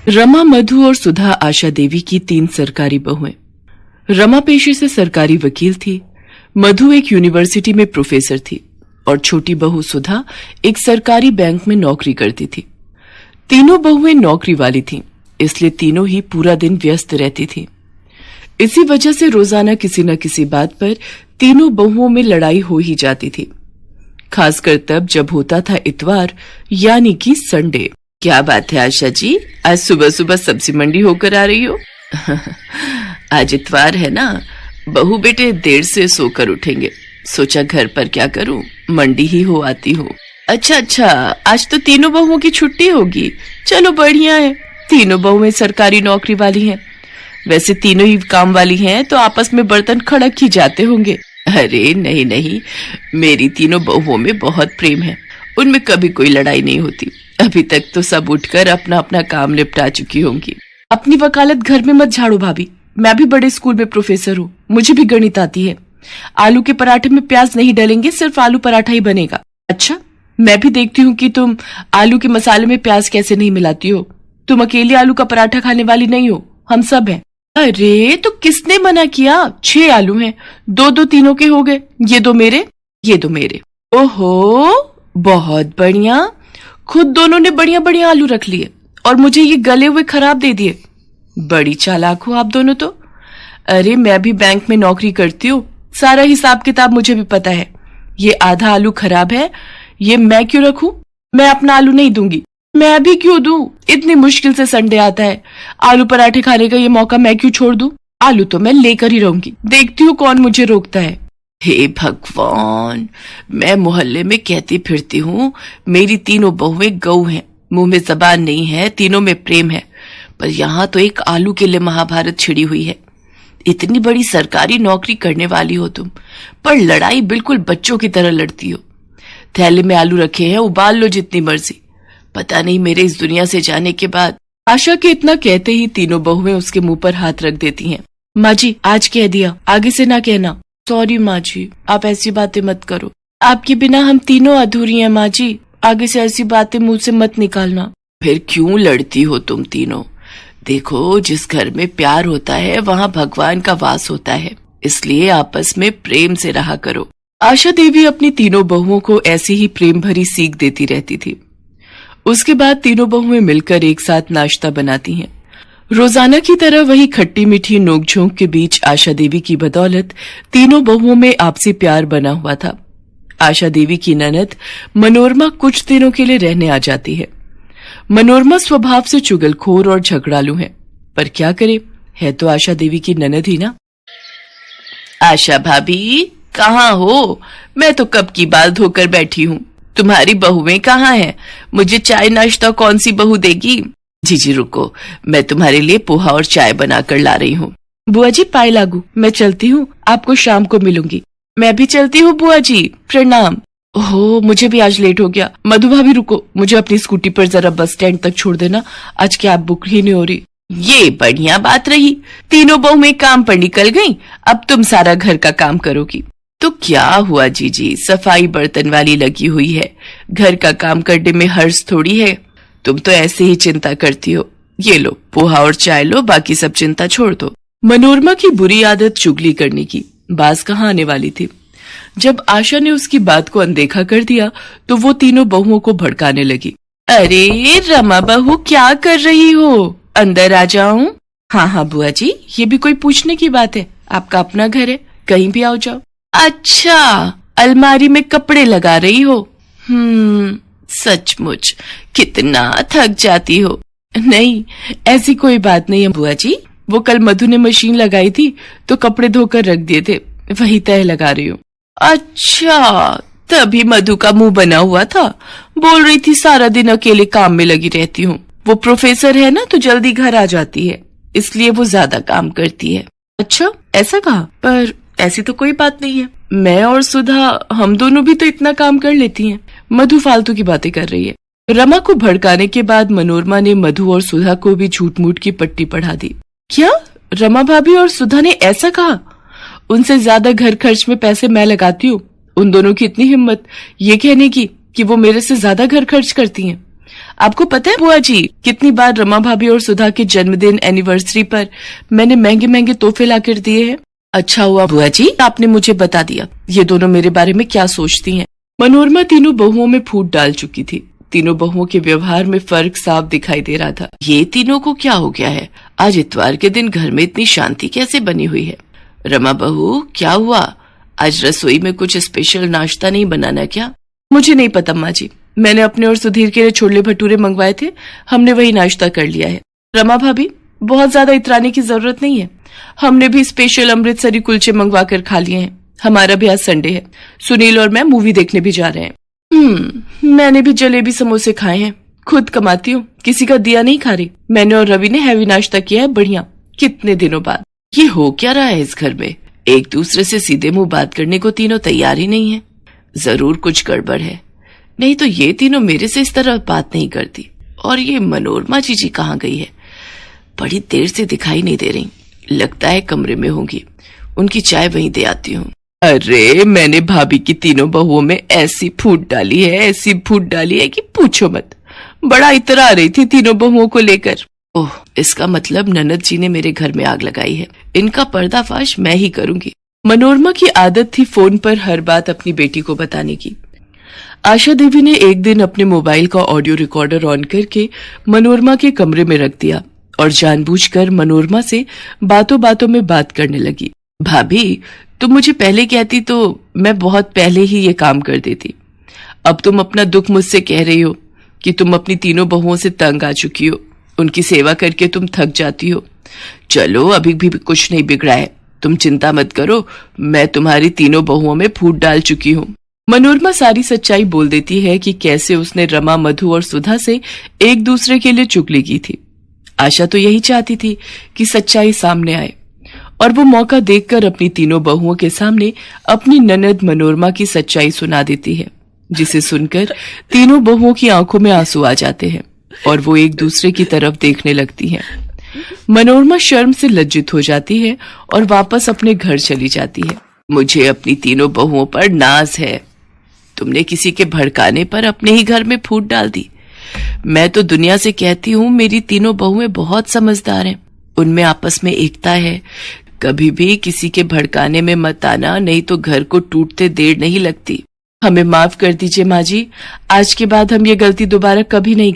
रमा, मधु और सुधा आशा देवी की 3 सरकारी बहुएं। रमा पेशे से सरकारी वकील थी, मधु एक यूनिवर्सिटी में प्रोफेसर थी और छोटी बहू सुधा एक सरकारी बैंक में नौकरी करती थी। तीनों बहुएं नौकरी वाली थीं, इसलिए तीनों ही पूरा दिन व्यस्त रहती थीं। इसी वजह से रोजाना किसी न किसी बात पर तीनों बहुओं में लड़ाई हो ही जाती थी, खासकर तब जब होता था इतवार यानी कि संडे। क्या बात है आशा जी, आज सुबह सुबह सब्जी मंडी होकर आ रही हो? आज इतवार है ना, बहू बेटे देर से सोकर उठेंगे, सोचा घर पर क्या करूं, मंडी ही हो आती हूँ। अच्छा, आज तो तीनों बहुओं की छुट्टी होगी। चलो बढ़िया है, तीनों बहुएं सरकारी नौकरी वाली हैं। वैसे तीनों ही काम वाली हैं तो आपस में बर्तन खड़क ही जाते होंगे। अरे नहीं, मेरी तीनों बहुओं में बहुत प्रेम है, उनमें कभी कोई लड़ाई नहीं होती। अभी तक तो सब उठकर अपना अपना काम निपटा चुकी होंगी। अपनी वकालत घर में मत झाड़ो भाभी, मैं भी बड़े स्कूल में प्रोफेसर हूँ, मुझे भी गणित आती है। आलू के पराठे में प्याज नहीं डलेंगे, सिर्फ आलू पराठा ही बनेगा। अच्छा, मैं भी देखती हूँ कि तुम आलू के मसाले में प्याज कैसे नहीं मिलाती हो। तुम अकेले आलू का पराठा खाने वाली नहीं हो, हम सब हैं। अरे तो किसने मना किया? 6 आलू हैं, 2 तीनों के हो गए, ये 2 मेरे, ये 2 मेरे। ओहो, बहुत बढ़िया, खुद दोनों ने बढ़िया आलू रख लिए और मुझे ये गले हुए खराब दे दिए। बड़ी चालाक हो आप दोनों तो। अरे मैं भी बैंक में नौकरी करती हूँ, सारा हिसाब किताब मुझे भी पता है। ये आधा आलू खराब है, ये मैं क्यों रखूं? मैं अपना आलू नहीं दूंगी। मैं भी क्यों दूं? इतनी मुश्किल से संडे आता है, आलू पराठे खाने का ये मौका मैं क्यों छोड़ दूं? आलू तो मैं लेकर ही रहूंगी, देखती हूँ कौन मुझे रोकता है। हे भगवान, मैं मोहल्ले में कहती फिरती हूँ मेरी तीनों बहुएं गऊ हैं, मुंह में जबान नहीं है, तीनों में प्रेम है, पर यहाँ तो एक आलू के लिए महाभारत छिड़ी हुई है। इतनी बड़ी सरकारी नौकरी करने वाली हो तुम, पर लड़ाई बिल्कुल बच्चों की तरह लड़ती हो। थैले में आलू रखे हैं, उबाल लो जितनी मर्जी। पता नहीं मेरे इस दुनिया से जाने के बाद। आशा के इतना कहते ही तीनों बहुएं उसके मुंह पर हाथ रख देती हैं। माँ जी, आज कह दिया, आगे से ना कहना। सॉरी माँ जी, आप ऐसी बातें मत करो, आपके बिना हम तीनों अधूरी हैं। माँ जी, आगे से ऐसी बातें मुंह से मत निकालना। फिर क्यों लड़ती हो तुम तीनों? देखो, जिस घर में प्यार होता है वहाँ भगवान का वास होता है, इसलिए आपस में प्रेम से रहा करो। आशा देवी अपनी तीनों बहुओं को ऐसी ही प्रेम भरी सीख देती रहती थी। उसके बाद तीनों बहुएं मिलकर एक साथ नाश्ता बनाती हैं। रोजाना की तरह वही खट्टी मीठी नोकझोंक के बीच आशा देवी की बदौलत तीनों बहुओं में आपसी प्यार बना हुआ था। आशा देवी की ननद मनोरमा कुछ दिनों के लिए रहने आ जाती है। मनोरमा स्वभाव से चुगलखोर और झगड़ालू है, पर क्या करे, है तो आशा देवी की ननद ही ना। आशा भाभी कहाँ हो? मैं तो कब की बाल धोकर बैठी हूँ, तुम्हारी बहुएं कहाँ हैं? मुझे चाय नाश्ता कौन सी बहू देगी? जी रुको, मैं तुम्हारे लिए पोहा और चाय बनाकर ला रही हूँ। बुआ जी पाए लागू, मैं चलती हूँ, आपको शाम को मिलूंगी। मैं भी चलती हूँ बुआ जी, प्रणाम। ओहो, मुझे भी आज लेट हो गया। मधु भाभी रुको, मुझे अपनी स्कूटी पर जरा बस स्टैंड तक छोड़ देना, आज कैब बुक ही नहीं हो रही। ये बढ़िया बात रही, तीनों बहुएं काम पर निकल गईं, अब तुम सारा घर का काम करोगी। तो क्या हुआ जीजी, सफाई बर्तन वाली लगी हुई है, घर का काम करने में हर्ष थोड़ी है। तुम तो ऐसे ही चिंता करती हो। ये लो पोहा और चाय लो, बाकी सब चिंता छोड़ दो। मनोरमा की बुरी आदत चुगली करने की बाज कहाँ आने वाली थी। जब आशा ने उसकी बात को अनदेखा कर दिया तो वो तीनों बहुओं को भड़काने लगी। अरे रमा बहू, क्या कर रही हो? अंदर आ जाऊं? हाँ बुआ जी, ये भी कोई पूछने की बात है? आपका अपना घर है, कहीं भी आओ जाओ। अच्छा, अलमारी में कपड़े लगा रही हो? सचमुच कितना थक जाती हो। नहीं, ऐसी कोई बात नहीं है बुआ जी, वो कल मधु ने मशीन लगाई थी तो कपड़े धोकर रख दिए थे, वही तह लगा रही हूँ। अच्छा, तभी मधु का मुंह बना हुआ था, बोल रही थी सारा दिन अकेले काम में लगी रहती हूँ। वो प्रोफेसर है ना तो जल्दी घर आ जाती है, इसलिए वो ज्यादा काम करती है। अच्छा, ऐसा कहा? पर ऐसी तो कोई बात नहीं है, मैं और सुधा हम दोनों भी तो इतना काम कर लेती हैं। मधु फालतू की बातें कर रही है। रमा को भड़काने के बाद मनोरमा ने मधु और सुधा को भी झूठ मूठ की पट्टी पढ़ा दी। क्या रमा भाभी और सुधा ने ऐसा कहा? उनसे ज्यादा घर खर्च में पैसे मैं लगाती हूँ। उन दोनों की इतनी हिम्मत ये कहने की कि वो मेरे से ज्यादा घर खर्च करती हैं। आपको पता है बुआ जी, कितनी बार रमा भाभी और सुधा के जन्मदिन एनिवर्सरी पर मैंने महंगे महंगे तोहफे लाकर दिए हैं। अच्छा हुआ बुआ जी आपने मुझे बता दिया, ये दोनों मेरे बारे में क्या सोचती हैं। मनोरमा तीनों बहुओं में फूट डाल चुकी थी। तीनों बहुओं के व्यवहार में फर्क साफ दिखाई दे रहा था। ये तीनों को क्या हो गया है, आज इतवार के दिन घर में इतनी शांति कैसे बनी हुई है। रमा बहू क्या हुआ, आज रसोई में कुछ स्पेशल नाश्ता नहीं बनाना क्या? मुझे नहीं पता माँ जी, मैंने अपने और सुधीर के लिए छोले भटूरे मंगवाए थे, हमने वही नाश्ता कर लिया है। रमा भाभी बहुत ज्यादा इतराने की जरूरत नहीं है, हमने भी स्पेशल अमृतसरी कुलचे मंगवा कर खा लिए हैं। हमारा भी आज संडे है, सुनील और मैं मूवी देखने भी जा रहे हैं। मैंने भी जलेबी समोसे खाए हैं, खुद कमाती हूँ, किसी का दिया नहीं खा रही। मैंने और रवि ने हैवी नाश्ता किया है बढ़िया, कितने दिनों बाद। ये हो क्या रहा है इस घर में, एक दूसरे से सीधे मुंह बात करने को तीनों तैयार ही नहीं है। जरूर कुछ गड़बड़ है, नहीं तो ये तीनों मेरे से इस तरह बात नहीं करती। और ये मनोरमा जी कहाँ गई है, बड़ी देर से दिखाई नहीं दे रही, लगता है कमरे में होंगी। उनकी चाय वहीं दे आती हूँ। अरे मैंने भाभी की तीनों बहुओं में ऐसी फूट डाली है, ऐसी फूट डाली है कि पूछो मत। बड़ा इतरा रही थी तीनों बहुओं को लेकर। ओह, इसका मतलब ननद जी ने मेरे घर में आग लगाई है, इनका पर्दाफाश मैं ही करूंगी। मनोरमा की आदत थी फोन पर हर बात अपनी बेटी को बताने की। आशा देवी ने एक दिन अपने मोबाइल का ऑडियो रिकॉर्डर ऑन करके मनोरमा के कमरे में रख दिया और जानबूझकर मनोरमा से बातों बातों में बात करने लगी। भाभी तुम मुझे पहले कहती तो मैं बहुत पहले ही ये काम कर देती। अब तुम अपना दुख मुझसे कह रही हो कि तुम अपनी तीनों बहुओं से तंग आ चुकी हो, उनकी सेवा करके तुम थक जाती हो। चलो अभी भी कुछ नहीं बिगड़ा है, तुम चिंता मत करो, मैं तुम्हारी तीनों बहुओं में फूट डाल चुकी हूँ। मनोरमा सारी सच्चाई बोल देती है कि कैसे उसने रमा, मधु और सुधा से एक दूसरे के लिए चुगली की थी। आशा तो यही चाहती थी कि सच्चाई सामने आए और वो मौका देखकर अपनी तीनों बहुओं के सामने अपनी ननद मनोरमा की सच्चाई सुना देती है, जिसे सुनकर तीनों बहुओं की आंखों में आंसू आ जाते हैं और वो एक दूसरे की तरफ देखने लगती हैं। मनोरमा शर्म से लज्जित हो जाती है और वापस अपने घर चली जाती है। मुझे अपनी तीनों बहुओं पर नाज है, तुमने किसी के भड़काने पर अपने ही घर में फूट डाल दी। मैं तो दुनिया से कहती हूँ मेरी तीनों बहुएं बहुत समझदार हैं, उनमें आपस में एकता है। कभी भी किसी के भड़काने में मत आना, नहीं तो घर को टूटते देर नहीं लगती। हमें माफ कर दीजिए माँ जी, आज के बाद हम ये गलती दोबारा कभी नहीं